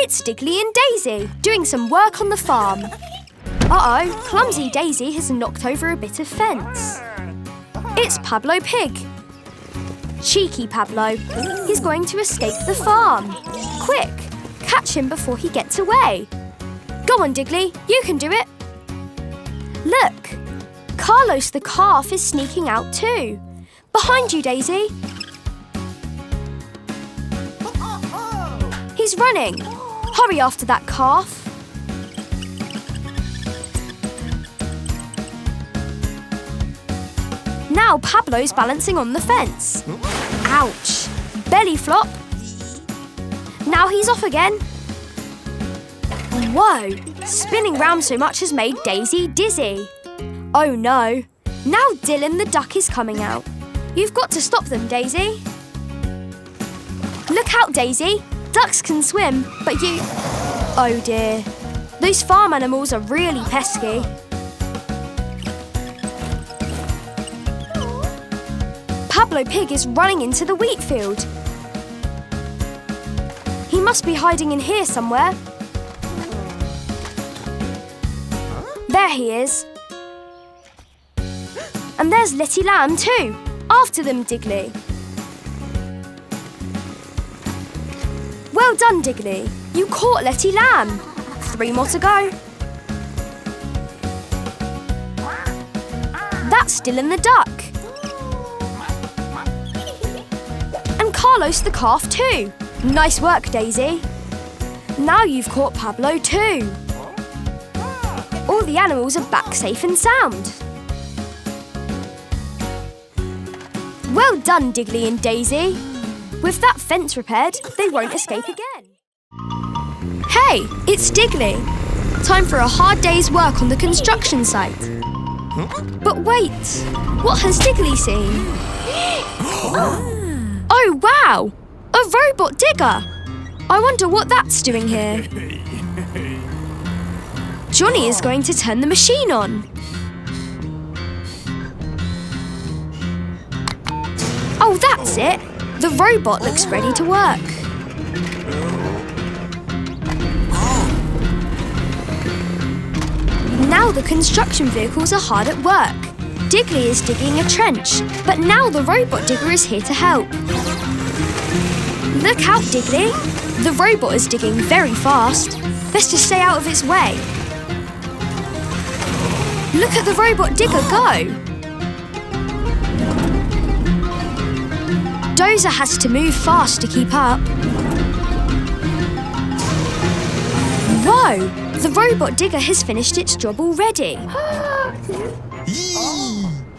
it's Digley and Dazey doing some work on the farm. Uh-oh, clumsy Daisy has knocked over a bit of fence. It's Pablo Pig. Cheeky Pablo. He's going to escape the farm. Quick, catch him before he gets away. Go on, Digley, you can do it. Look, Carlos the calf is sneaking out too. Behind you, Daisy. He's running. Hurry after that calf. Now Pablo's balancing on the fence. Ouch! Belly flop. Now he's off again. Whoa! Spinning round so much has made Daisy dizzy. Oh no! Now Dylan the duck is coming out. You've got to stop them, Daisy. Look out, Daisy. Ducks can swim, but you... Oh dear. Those farm animals are really pesky. Pablo Pig is running into the wheat field. He must be hiding in here somewhere. There he is. And there's Letty Lamb too. After them, Digley. Well done, Digley. You caught Letty Lamb. 3 more to go. That's Dylan the duck. And Carlos the calf too. Nice work, Daisy. Now you've caught Pablo too. All the animals are back safe and sound. Well done, Digley and Daisy. With that fence repaired, they won't escape again. Hey, it's Digley. Time for a hard day's work on the construction site. But wait, what has Digley seen? Oh, wow! A robot digger! I wonder what that's doing here. Johnny is going to turn the machine on. Oh, that's it! The robot looks ready to work. Now the construction vehicles are hard at work. Digley is digging a trench, but now the robot digger is here to help. Look out, Digley! The robot is digging very fast. Let's just stay out of its way. Look at the robot digger go! Dozer has to move fast to keep up. Whoa! The robot digger has finished its job already.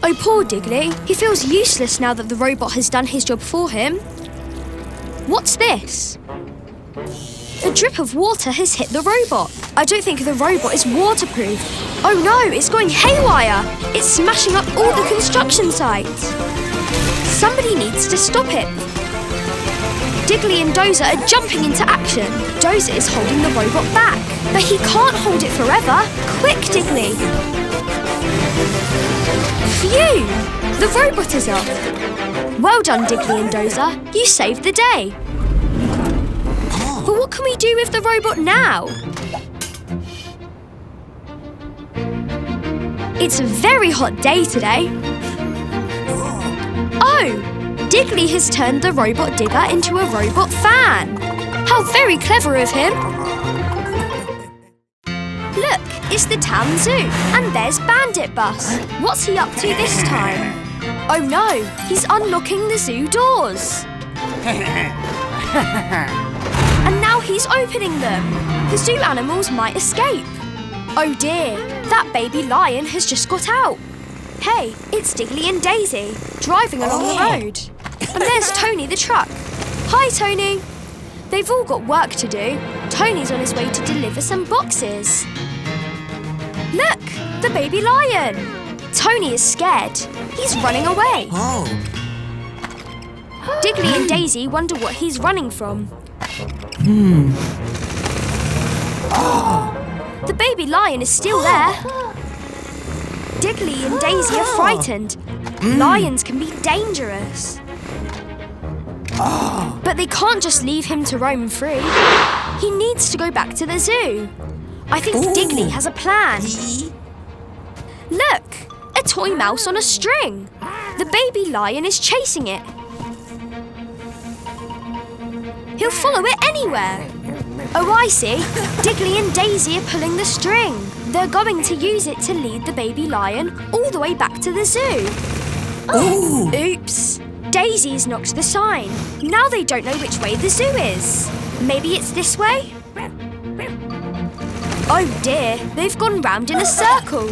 Oh, poor Digley. He feels useless now that the robot has done his job for him. What's this? A drip of water has hit the robot. I don't think the robot is waterproof. Oh no, it's going haywire. It's smashing up all the construction sites. Somebody needs to stop it. Digley and Dozer are jumping into action. Dozer is holding the robot back, but he can't hold it forever. Quick, Digley! Phew! The robot is off. Well done, Digley and Dozer. You saved the day. But what can we do with the robot now? It's a very hot day today. Oh! Digley has turned the robot digger into a robot fan. How very clever of him. Look, it's the town zoo, and there's Bandit Bus. What's he up to this time? Oh no, he's unlocking the zoo doors. And now he's opening them. The zoo animals might escape. Oh dear, that baby lion has just got out. Hey, it's Digley and Dazey, driving along the road. And there's Tony the truck. Hi, Tony. They've all got work to do. Tony's on his way to deliver some boxes. Look, the baby lion. Tony is scared. He's running away. Digley and Dazey wonder what he's running from. The baby lion is still there. Digley and Dazey are frightened. Lions can be dangerous. But they can't just leave him to roam free. He needs to go back to the zoo. I think Digley has a plan. Look, a toy mouse on a string. The baby lion is chasing it. He'll follow it anywhere. Oh, I see. Digley and Dazey are pulling the string. They're going to use it to lead the baby lion all the way back to the zoo. Oops. Daisy's knocked the sign. Now they don't know which way the zoo is. Maybe it's this way? Oh dear, they've gone round in a circle.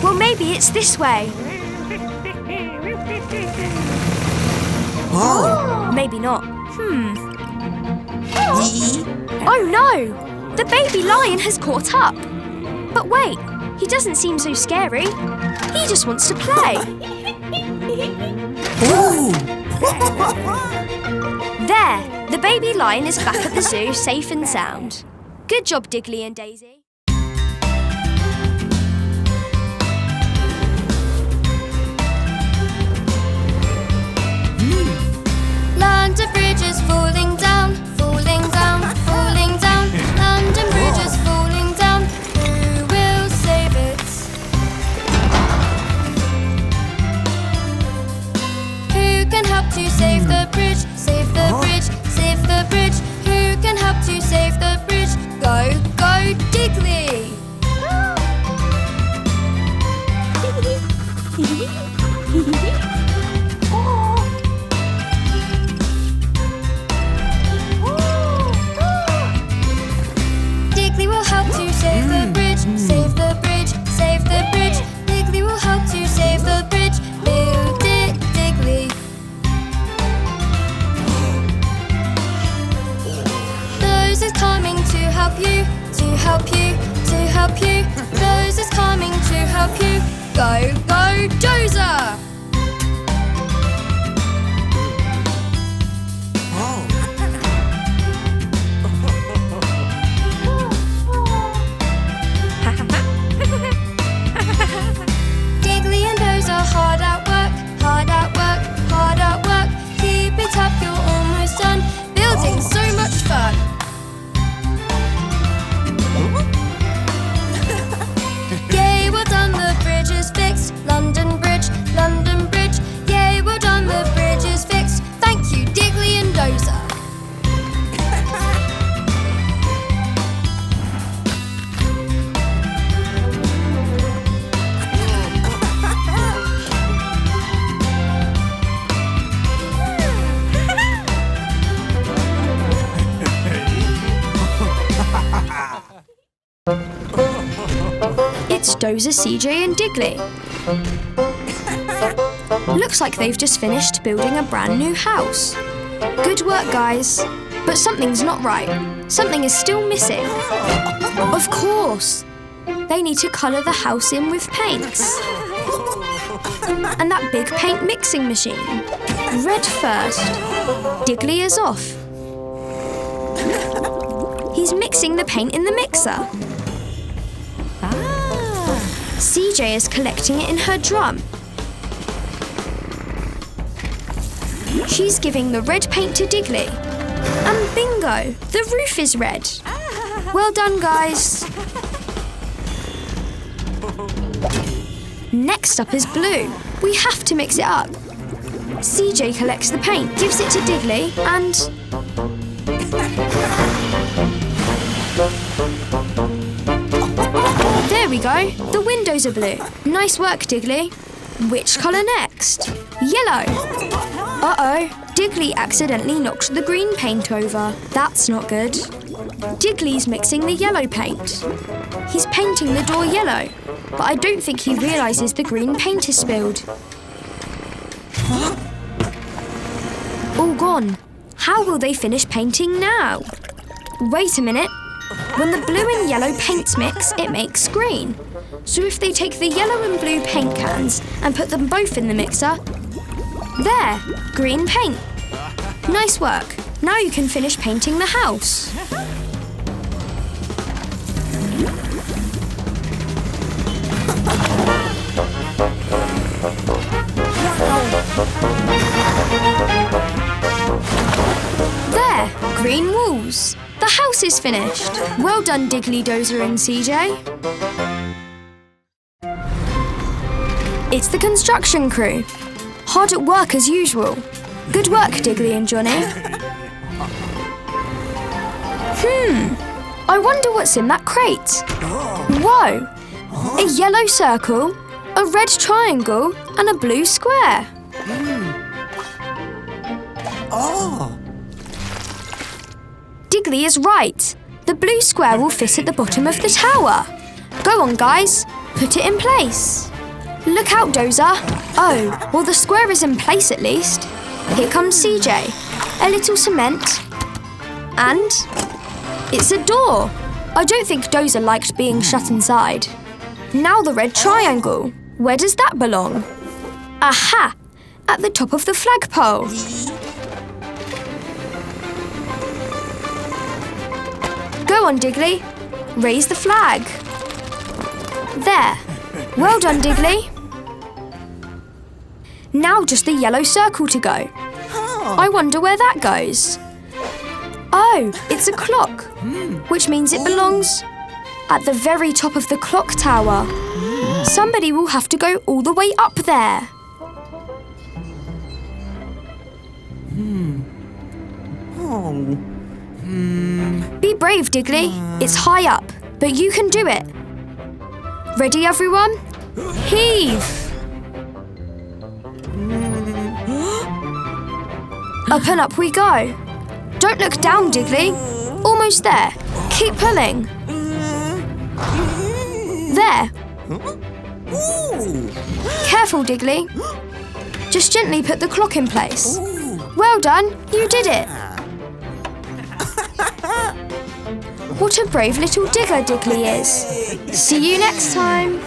Well, maybe it's this way. Maybe not. Oh no! The baby lion has caught up. But wait, he doesn't seem so scary. He just wants to play. There, the baby lion is back at the zoo, safe and sound. Good job, Digley and Dazey. London Bridge is falling down, falling down, falling down. London Bridge is falling down. Who will save it? Who can help to save the bridge? Save the bridge, save the bridge. Who can help to save the bridge? Go, go, Digley! Digley will help to save the bridge, save the bridge, save the bridge. Digley will help to save the bridge. Build it, Digley. Those is coming to help you, to help you, to help you. Those is coming to help you. Go, go, Dozer! Digley and Dozer hard at work, hard at work, hard at work. Keep it up, you're almost done. Building so much fun. Yay, well done, the bridge is fixed. London Bridge, London Bridge. Yay, well done, the bridge is fixed. Thank you, Digley and Dozer. It's Dozer, CJ and Digley. Looks like they've just finished building a brand new house. Good work, guys. But something's not right. Something is still missing. Of course. They need to colour the house in with paints. And that big paint mixing machine. Red first. Digley is off. He's mixing the paint in the mixer. CJ is collecting it in her drum. She's giving the red paint to Digley. And bingo, the roof is red. Well done, guys. Next up is blue. We have to mix it up. CJ collects the paint, gives it to Digley, and... There we go. The windows are blue. Nice work, Digley. Which colour next? Yellow. Uh-oh. Digley accidentally knocked the green paint over. That's not good. Digley's mixing the yellow paint. He's painting the door yellow, but I don't think he realises the green paint is spilled. All gone. How will they finish painting now? Wait a minute. When the blue and yellow paints mix, it makes green. So if they take the yellow and blue paint cans and put them both in the mixer, there, green paint. Nice work. Now you can finish painting the house. There, green walls. The house is finished. Well done, Digley, Dozer and CJ. It's the construction crew. Hard at work as usual. Good work, Digley and Johnny. I wonder what's in that crate. Whoa! A yellow circle, a red triangle and a blue square. Digley is right. The blue square will fit at the bottom of the tower. Go on, guys. Put it in place. Look out, Dozer. Oh, well, the square is in place at least. Here comes CJ. A little cement. And it's a door. I don't think Dozer liked being shut inside. Now the red triangle. Where does that belong? Aha! At the top of the flagpole. Go on, Digley. Raise the flag. There. Well done, Digley. Now just the yellow circle to go. I wonder where that goes. Oh, it's a clock, which means it belongs at the very top of the clock tower. Somebody will have to go all the way up there. Be brave, Digley. It's high up, but you can do it. Ready, everyone? Heave! Up and up we go. Don't look down, Digley. Almost there. Keep pulling. There. Careful, Digley. Just gently put the clock in place. Well done, you did it. What a brave little digger Digley is. See you next time.